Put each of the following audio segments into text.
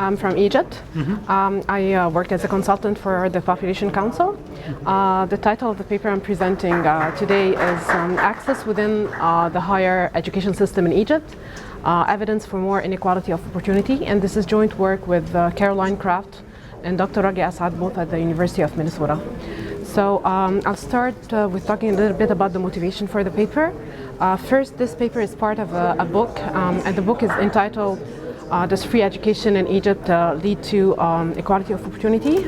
I'm from Egypt. I work as a consultant for the Population Council. The title of the paper I'm presenting today is Access Within the Higher Education System in Egypt, Evidence for More Inequality of Opportunity. And this is joint work with Caroline Kraft and Dr. Ragi Asad, both at the University of Minnesota. So I'll start with talking a little bit about the motivation for the paper. First, this paper is part of a book, and the book is entitled Does Free Education in Egypt Lead to Equality of Opportunity?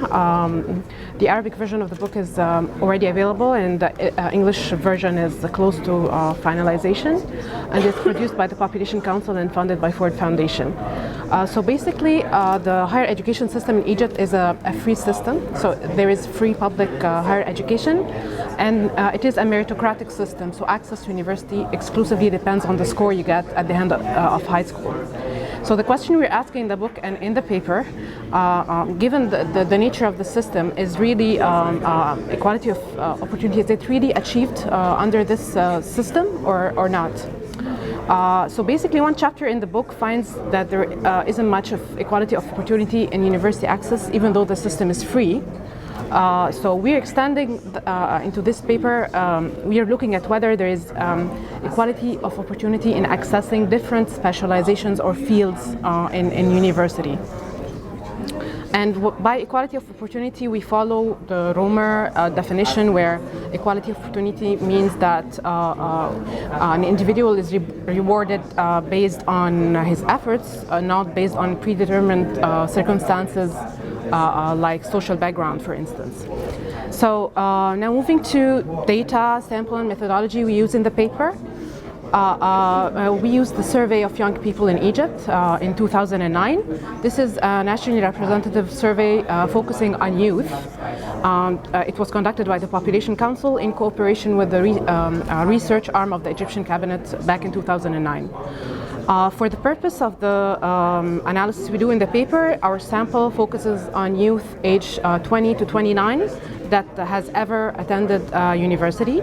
The Arabic version of the book is already available, and the English version is close to finalization, and it's produced by the Population Council and funded by Ford Foundation. So basically, the higher education system in Egypt is a free system. So there is free public higher education, and it is a meritocratic system. So access to university exclusively depends on the score you get at the end of high school. So the question we're asking in the book and in the paper, given the nature of the system, is really equality of opportunity. Is it really achieved under this system or not? So basically, one chapter in the book finds that there isn't much of equality of opportunity in university access, even though the system is free. So we're extending into this paper, we are looking at whether there is equality of opportunity in accessing different specializations or fields in university. And by equality of opportunity, we follow the Romer definition, where equality of opportunity means that an individual is rewarded based on his efforts, not based on predetermined circumstances like social background, for instance. So now moving to data, sample, and methodology we use in the paper. We used the survey of young people in Egypt in 2009. This is a nationally representative survey focusing on youth. It was conducted by the Population Council in cooperation with the research arm of the Egyptian cabinet back in 2009. For the purpose of the analysis we do in the paper, our sample focuses on youth age 20 to 29 that has ever attended university.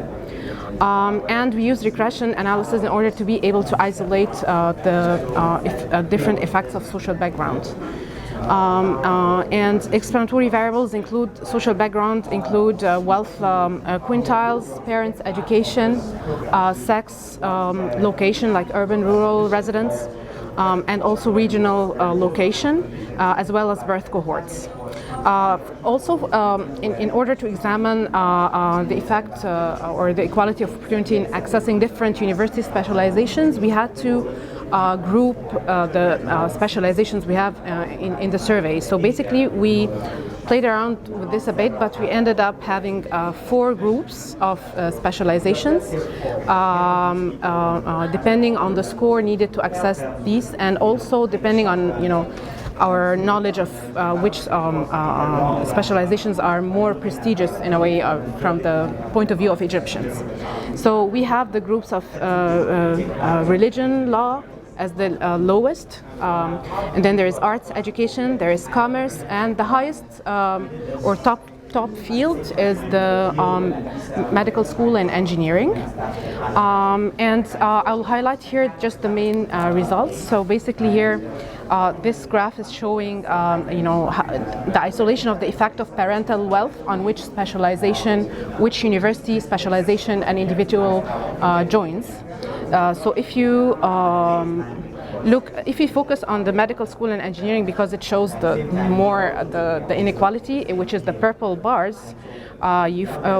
And we use regression analysis in order to be able to isolate the different effects of social background. And explanatory variables include social background, include wealth quintiles, parents' education, sex, location like urban, rural residents, and also regional location, as well as birth cohorts. Also, in order to examine the effect or the equality of opportunity in accessing different university specializations, we had to group the specializations we have in the survey. So basically, we played around with this a bit, but we ended up having 4 groups of specializations, depending on the score needed to access these, and also depending on our knowledge of which specializations are more prestigious in a way from the point of view of Egyptians. So we have the groups of religion, law as the lowest, and then there is arts education, there is commerce, and the highest or top field is the medical school and engineering. And I'll highlight here just the main results. So basically here, this graph is showing, the isolation of the effect of parental wealth on which specialization, which university specialization an individual joins. So if you if you focus on the medical school and engineering, because it shows the inequality, which is the purple bars,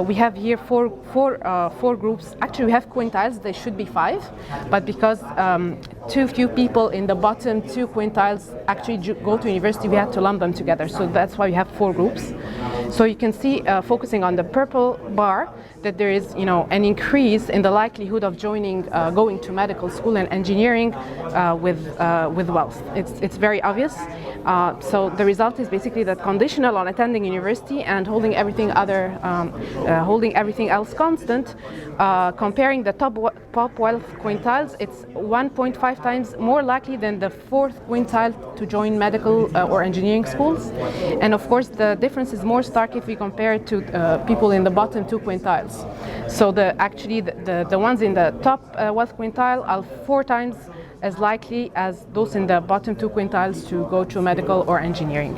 we have here four groups. Actually, we have quintiles. They should be 5, but because too few people in the bottom 2 quintiles actually go to university, we had to lump them together. So that's why we have 4 groups. So you can see, focusing on the purple bar, that there is, an increase in the likelihood of going to medical school and engineering with wealth. It's very obvious. So the result is basically that conditional on attending university and holding everything else constant, comparing the top wealth quintiles, it's 1.5 times more likely than the 4th quintile to join medical or engineering schools. And of course, the difference is more stark if we compare it to people in the bottom 2 quintiles. So the ones in the top wealth quintile are 4 times as likely as those in the bottom 2 quintiles to go to medical or engineering.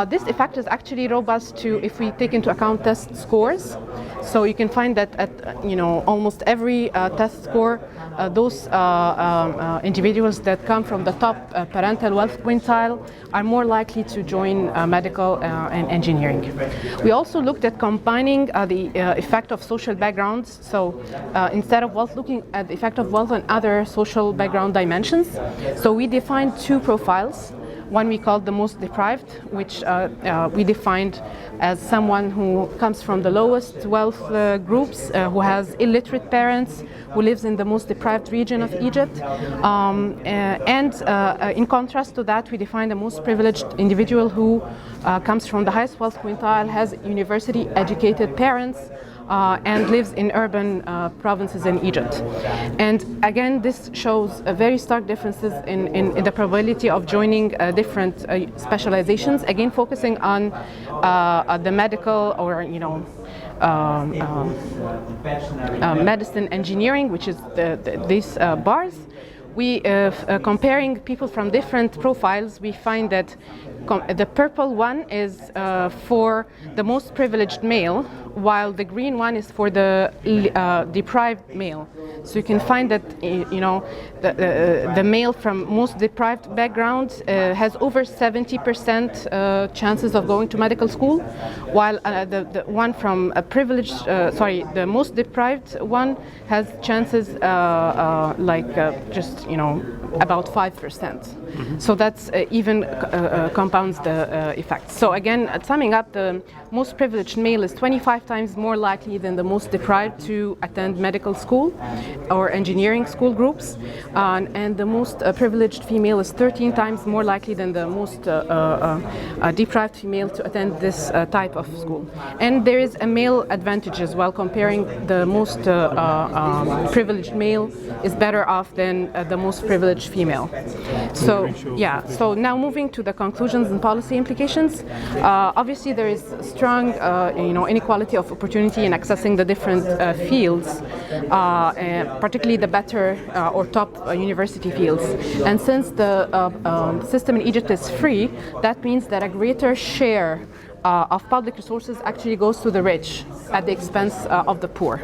This effect is actually robust to if we take into account test scores. So you can find that at almost every test score, those individuals that come from the top parental wealth quintile are more likely to join medical and engineering. We also looked at combining the effect of social backgrounds. So instead of wealth, looking at the effect of wealth on other social background dimensions. So we defined 2 profiles. One we called the most deprived, which we defined as someone who comes from the lowest wealth groups, who has illiterate parents, who lives in the most deprived region of Egypt. In contrast to that, we defined the most privileged individual who comes from the highest wealth quintile, has university-educated parents, and lives in urban provinces in Egypt. And again, this shows very stark differences in the probability of joining different specializations, again focusing on the medical or medicine engineering, which is these bars. We comparing people from different profiles, we find that the purple one is for the most privileged male, while the green one is for the deprived male. So you can find that the male from most deprived background has over 70% chances of going to medical school, while the one from a privileged, the most deprived one has chances about 5%. Mm-hmm. So that's even compounds the effect. So again, summing up, the most privileged male is 25 times more likely than the most deprived to attend medical school or engineering school groups, and the most privileged female is 13 times more likely than the most deprived female to attend this type of school. And there is a male advantage as well, comparing the most privileged male is better off than the most privileged female. So now moving to the conclusions and policy implications. Obviously there is strong inequality of opportunity in accessing the different fields, particularly the better or top university fields. And since the system in Egypt is free, that means that a greater share of public resources actually goes to the rich at the expense of the poor.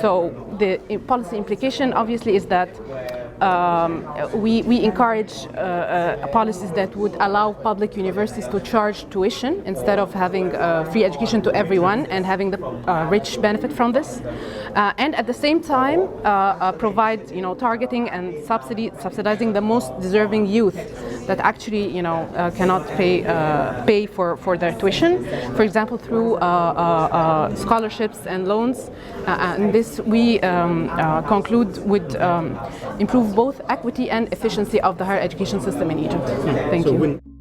So the policy implication obviously is that we encourage policies that would allow public universities to charge tuition instead of having free education to everyone and having the rich benefit from this, and at the same time provide targeting and subsidizing the most deserving youth that actually cannot pay for their tuition, for example through scholarships and loans, and this we conclude would improve both equity and efficiency of the higher education system in Egypt. Thank you.